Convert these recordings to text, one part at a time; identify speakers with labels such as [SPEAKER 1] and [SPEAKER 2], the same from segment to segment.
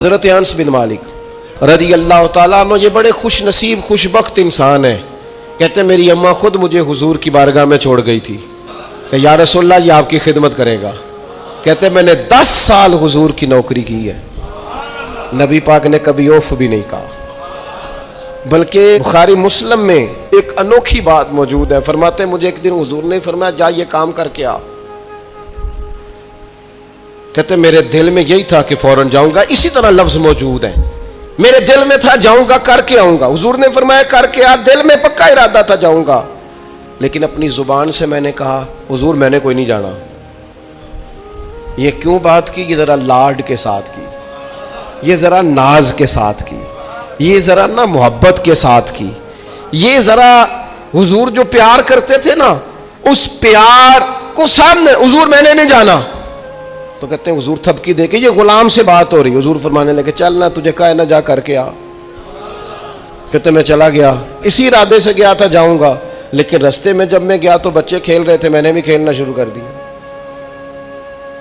[SPEAKER 1] حضرت انس بن مالک رضی اللہ تعالیٰ عنہ یہ بڑے خوش نصیب خوش بخت انسان ہیں۔ کہتے ہیں میری اماں خود مجھے حضور کی بارگاہ میں چھوڑ گئی تھی کہ یا رسول اللہ یہ آپ کی خدمت کرے گا۔ کہتے ہیں میں نے 10 سال حضور کی نوکری کی ہے، نبی پاک نے کبھی اوف بھی نہیں کہا، بلکہ بخاری مسلم میں ایک انوکھی بات موجود ہے۔ فرماتے ہیں مجھے ایک دن حضور نے فرمایا جا یہ کام کر کے آ۔ کہتے ہیں میرے دل میں یہی تھا کہ فوراً جاؤں گا، اسی طرح لفظ موجود ہیں، میرے دل میں تھا جاؤں گا کر کے آؤں گا۔ حضور نے فرمایا کر کے آ، دل میں پکا ارادہ تھا جاؤں گا، لیکن اپنی زبان سے میں نے کہا حضور میں نے کوئی نہیں جانا۔ یہ کیوں بات کی؟ یہ ذرا لاڈ کے ساتھ کی، یہ ذرا ناز کے ساتھ کی، یہ ذرا نا محبت کے ساتھ کی، یہ ذرا حضور جو پیار کرتے تھے نا اس پیار کو سامنے، حضور میں نے نہیں جانا۔ تو کہتے ہیں حضور تھپکی دے کے، یہ غلام سے بات ہو رہی، حضور فرمانے لگے چل نہ تجھے کہا ہے نہ جا کر کے آ۔ کہتے میں چلا گیا، اسی ارادے سے گیا تھا جاؤں گا، لیکن رستے میں جب میں گیا تو بچے کھیل رہے تھے، میں نے بھی کھیلنا شروع کر دیا۔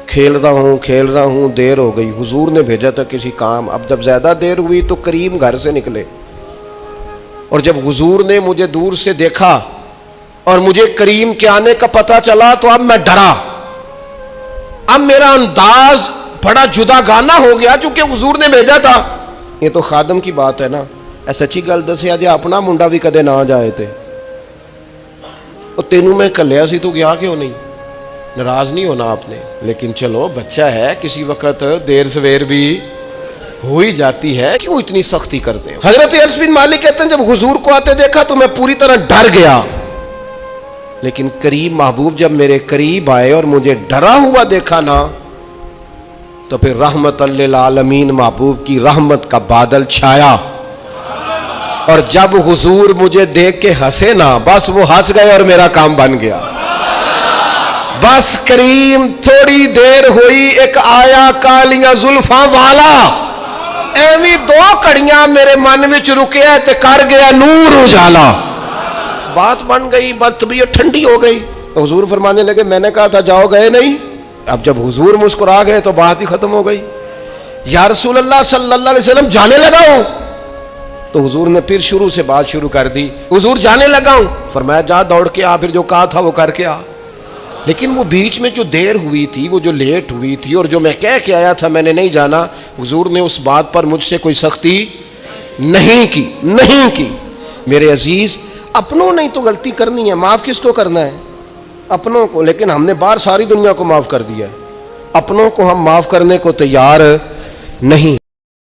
[SPEAKER 1] کھیل رہا ہوں دیر ہو گئی، حضور نے بھیجا تھا کسی کام، اب جب زیادہ دیر ہوئی تو کریم گھر سے نکلے، اور جب حضور نے مجھے دور سے دیکھا اور مجھے کریم کے آنے کا پتہ چلا تو اب میں ڈرا، اب میرا انداز بڑا جدا گانا ہو گیا چونکہ حضور نے بھیجا تھا۔ یہ تو خادم کی بات ہے نا، اے سچی گل دسیا جی اپنا منڈا بھی کدے نہ جائے تھے، اور تینوں میں کلیا سی تو گیا کیوں نہیں؟ ناراض نہیں ہونا آپ نے، لیکن چلو بچہ ہے، کسی وقت دیر سویر بھی ہو ہی جاتی ہے، کیوں اتنی سختی کرتے ہیں؟ حضرت انس بن مالک کہتے ہیں جب حضور کو آتے دیکھا تو میں پوری طرح ڈر گیا، لیکن قریب محبوب جب میرے قریب آئے اور مجھے ڈرا ہوا دیکھا نا تو پھر رحمت للعالمین محبوب کی رحمت کا بادل چھایا، اور جب حضور مجھے دیکھ کے ہنسے نا بس وہ ہنس گئے اور میرا کام بن گیا۔ بس کریم تھوڑی دیر ہوئی ایک آیا کالیاں زلفاں والا، ایویں 2 کڑیاں میرے من وچ رکیا تے کر گیا نور اجالا، بات بن گئی، بات طبیعت ٹھنڈی ہو گئی۔ تو حضور فرمانے لگے میں نے کہا تھا جاؤ گئے نہیں؟ اب جب حضور مسکرا گئے تو بات ہی ختم ہو گئی۔ یا رسول اللہ صلی اللہ علیہ وسلم جانے لگا ہوں، تو حضور نے پھر شروع سے بات شروع کر دی، حضور جانے لگا ہوں، فرمایا جا دوڑ کے آ، پھر جو کہا تھا وہ کر کے آ۔ لیکن وہ بیچ میں جو دیر ہوئی تھی، وہ جو لیٹ ہوئی تھی، اور جو میں کہہ کے آیا تھا میں نے نہیں جانا، حضور نے اس بات پر مجھ سے کوئی سختی نہیں کی۔ میرے عزیز اپنوں نے تو غلطی کرنی ہے، معاف کس کو کرنا ہے؟ اپنوں کو، لیکن ہم نے باہر ساری دنیا کو معاف کر دیا ہے، اپنوں کو ہم معاف کرنے کو تیار نہیں۔